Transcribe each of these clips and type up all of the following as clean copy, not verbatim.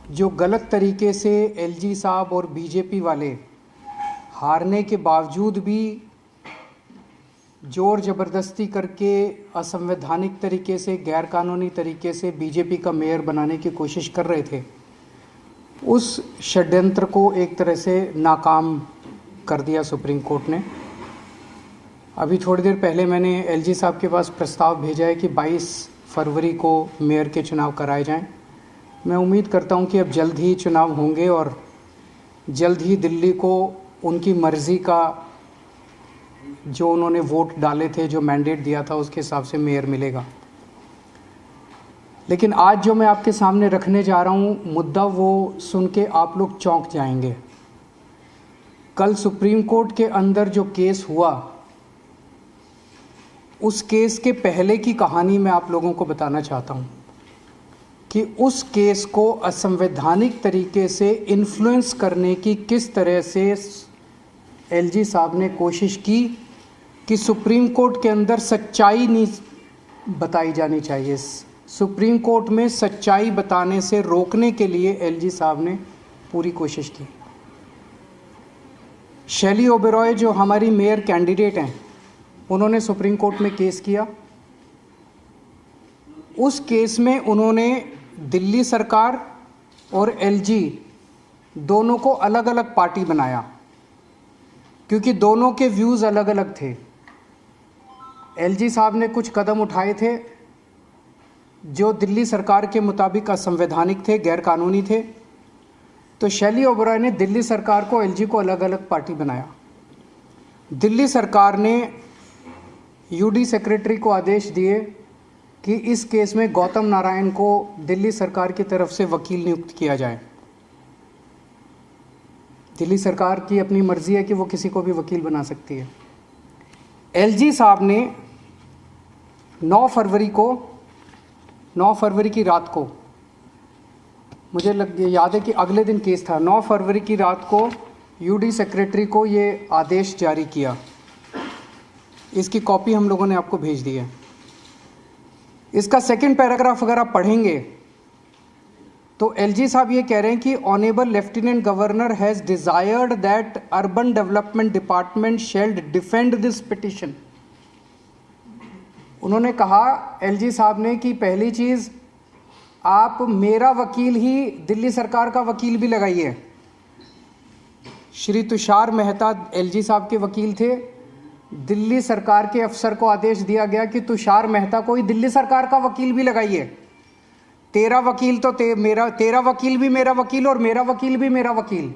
जो गलत तरीके से एलजी साहब और बीजेपी वाले हारने के बावजूद भी ज़ोर ज़बरदस्ती करके असंवैधानिक तरीके से, गैर कानूनी तरीके से बीजेपी का मेयर बनाने की कोशिश कर रहे थे, उस षड्यंत्र को एक तरह से नाकाम कर दिया सुप्रीम कोर्ट ने। अभी थोड़ी देर पहले मैंने एलजी साहब के पास प्रस्ताव भेजा है कि 22 फरवरी को मेयर के चुनाव कराए जाएं। मैं उम्मीद करता हूं कि अब जल्द ही चुनाव होंगे और जल्द ही दिल्ली को उनकी मर्ज़ी का, जो उन्होंने वोट डाले थे, जो मैंडेट दिया था, उसके हिसाब से मेयर मिलेगा। लेकिन आज जो मैं आपके सामने रखने जा रहा हूँ मुद्दा, वो सुन के आप लोग चौंक जाएंगे। कल सुप्रीम कोर्ट के अंदर जो केस हुआ, उस केस के पहले की कहानी मैं आप लोगों को बताना चाहता हूँ कि उस केस को असंवैधानिक तरीके से इन्फ्लुएंस करने की किस तरह से एलजी साहब ने कोशिश की कि सुप्रीम कोर्ट के अंदर सच्चाई नहीं बताई जानी चाहिए। सुप्रीम कोर्ट में सच्चाई बताने से रोकने के लिए एलजी साहब ने पूरी कोशिश की। शैली ओबेरॉय जो हमारी मेयर कैंडिडेट हैं, उन्होंने सुप्रीम कोर्ट में केस किया। उस केस में उन्होंने दिल्ली सरकार और एलजी दोनों को अलग अलग पार्टी बनाया, क्योंकि दोनों के व्यूज़ अलग अलग थे। एलजी साहब ने कुछ कदम उठाए थे जो दिल्ली सरकार के मुताबिक असंवैधानिक थे, गैर कानूनी थे। तो शैली ओबेरॉय ने दिल्ली सरकार को, एलजी को अलग अलग पार्टी बनाया। दिल्ली सरकार ने यूडी सेक्रेटरी को आदेश दिए कि इस केस में गौतम नारायण को दिल्ली सरकार की तरफ से वकील नियुक्त किया जाए। दिल्ली सरकार की अपनी मर्जी है कि वो किसी को भी वकील बना सकती है। एलजी साहब ने 9 फरवरी की रात को, मुझे याद है कि अगले दिन केस था, 9 फरवरी की रात को यूडी सेक्रेटरी को ये आदेश जारी किया। इसकी कॉपी हम लोगों ने आपको भेज दी है। इसका सेकंड पैराग्राफ अगर आप पढ़ेंगे तो एलजी साहब ये कह रहे हैं कि honourable lieutenant governor has desired that urban development department shall defend this petition. उन्होंने कहा, एलजी साहब ने, कि पहली चीज़, आप मेरा वकील ही दिल्ली सरकार का वकील भी लगाइए। श्री तुषार मेहता एलजी साहब के वकील थे। दिल्ली सरकार के अफसर को आदेश दिया गया कि तुषार मेहता को ही दिल्ली सरकार का वकील भी लगाइए। तेरा वकील तो तेरा वकील भी मेरा वकील और मेरा वकील भी मेरा वकील।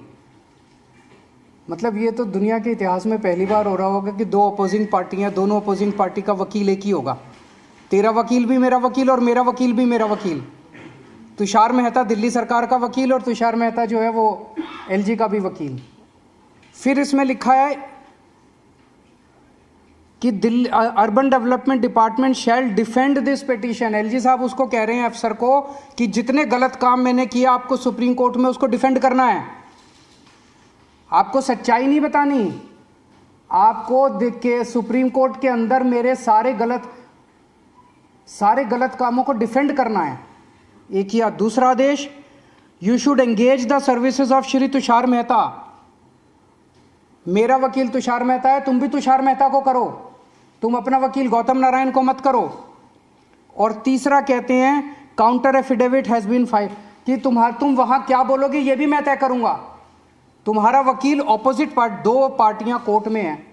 मतलब ये तो दुनिया के इतिहास में पहली बार हो रहा होगा कि दो अपोजिंग पार्टियां, दोनों अपोजिंग पार्टी का वकील एक ही होगा। तेरा वकील भी मेरा वकील और मेरा वकील भी मेरा वकील। तुषार मेहता दिल्ली सरकार का वकील और तुषार मेहता जो है वो एलजी का भी वकील। फिर इसमें लिखा है कि Delhi urban development department shall defend this petition. LG साहब उसको कह रहे हैं, अफसर को, कि जितने गलत काम मैंने किया आपको सुप्रीम कोर्ट में उसको डिफेंड करना है। आपको सच्चाई नहीं बतानी, आपको देख के सुप्रीम कोर्ट के अंदर मेरे सारे गलत कामों को डिफेंड करना है। एक ही। दूसरा आदेश, you should engage the services of Shri Tushar Mehta. मेरा वकील तुषार मेहता है, तुम भी तुषार मेहता को करो, तुम अपना वकील गौतम नारायण को मत करो। और तीसरा कहते हैं, counter affidavit has been file, कि तुम वहां क्या बोलोगे ये भी मैं तय करूंगा। तुम्हारा वकील ऑपोजिट दो पार्टियां कोर्ट में हैं।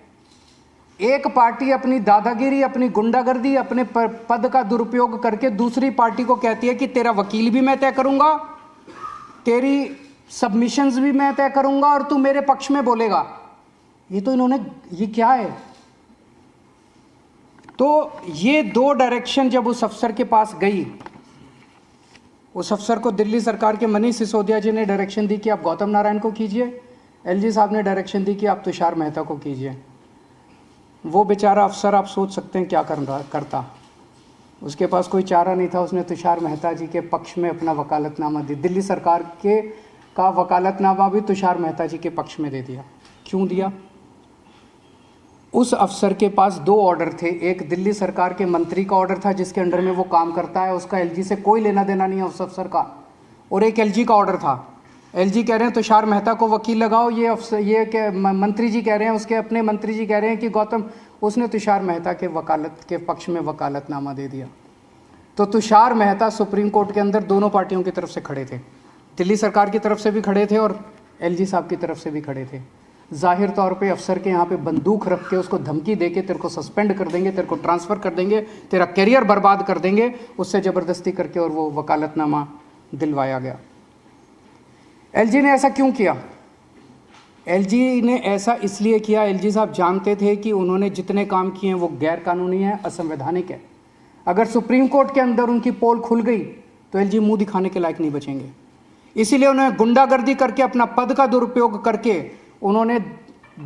एक पार्टी अपनी दादागिरी, अपनी गुंडागर्दी, अपने पद का दुरुपयोग करके दूसरी पार्टी को कहती है कि तेरा वकील भी मैं तय करूंगा, तेरी सबमिशंस भी मैं तय करूंगा और तू मेरे पक्ष में बोलेगा। ये क्या है? तो ये दो डायरेक्शन जब उस अफसर के पास गई, उस अफसर को दिल्ली सरकार के मनीष सिसोदिया जी ने डायरेक्शन दी कि आप गौतम नारायण को कीजिए, एलजी साहब ने डायरेक्शन दी कि आप तुषार मेहता को कीजिए। वो बेचारा अफसर, आप सोच सकते हैं क्या करता। उसके पास कोई चारा नहीं था, उसने तुषार मेहता जी के पक्ष में अपना वकालतनामा दी। दिल्ली सरकार का वकालतनामा भी तुषार मेहता जी के पक्ष में दे दिया। क्यों दिया? उस अफसर के पास 2 ऑर्डर थे। एक दिल्ली सरकार के मंत्री का ऑर्डर था जिसके अंडर में वो काम करता है, उसका एलजी से कोई लेना देना नहीं है उस अफसर का। और एक एलजी का ऑर्डर था। एलजी कह रहे हैं तुषार मेहता को वकील लगाओ, मंत्री जी कह रहे हैं, उसके अपने मंत्री जी कह रहे हैं कि गौतम उसने तुषार मेहता के वकालत के पक्ष में वकालतनामा दे दिया। तो तुषार मेहता सुप्रीम कोर्ट के अंदर दोनों पार्टियों की तरफ से खड़े थे, दिल्ली सरकार की तरफ से भी खड़े थे और एलजी साहब की तरफ से भी खड़े थे। जाहिर तौर पे अफसर के यहाँ पे बंदूक रख के उसको धमकी दे के तेरे को सस्पेंड कर देंगे, तेरे को ट्रांसफ़र कर देंगे, तेरा करियर बर्बाद कर देंगे, उससे ज़बरदस्ती करके और वो वकालतनामा दिलवाया गया। एलजी ने ऐसा क्यों किया? एलजी ने ऐसा इसलिए किया, एलजी साहब जानते थे कि उन्होंने जितने काम किए हैं वो गैर कानूनी है, असंवैधानिक है। अगर सुप्रीम कोर्ट के अंदर उनकी पोल खुल गई तो एलजी मुंह दिखाने के लायक नहीं बचेंगे। इसीलिए उन्होंने गुंडागर्दी करके, अपना पद का दुरुपयोग करके उन्होंने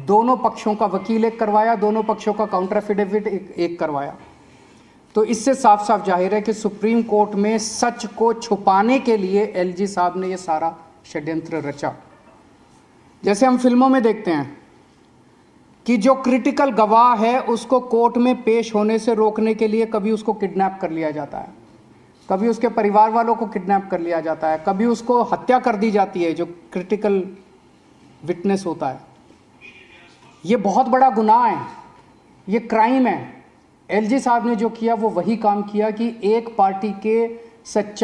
दोनों पक्षों का वकील एक करवाया, दोनों पक्षों का काउंटर एफिडेविट एक करवाया। तो इससे साफ साफ जाहिर है कि सुप्रीम कोर्ट में सच को छुपाने के लिए एलजी साहब ने ये सारा षड्यंत्र रचा। जैसे हम फिल्मों में देखते हैं कि जो क्रिटिकल गवाह है उसको कोर्ट में पेश होने से रोकने के लिए कभी उसको किडनैप कर लिया जाता है, कभी उसके परिवार वालों को किडनैप कर लिया जाता है, कभी उसको हत्या कर दी जाती है जो क्रिटिकल विटनेस होता है। ये बहुत बड़ा गुनाह है, ये क्राइम है। एलजी साहब ने जो किया वो वही काम किया कि एक पार्टी के सच्चे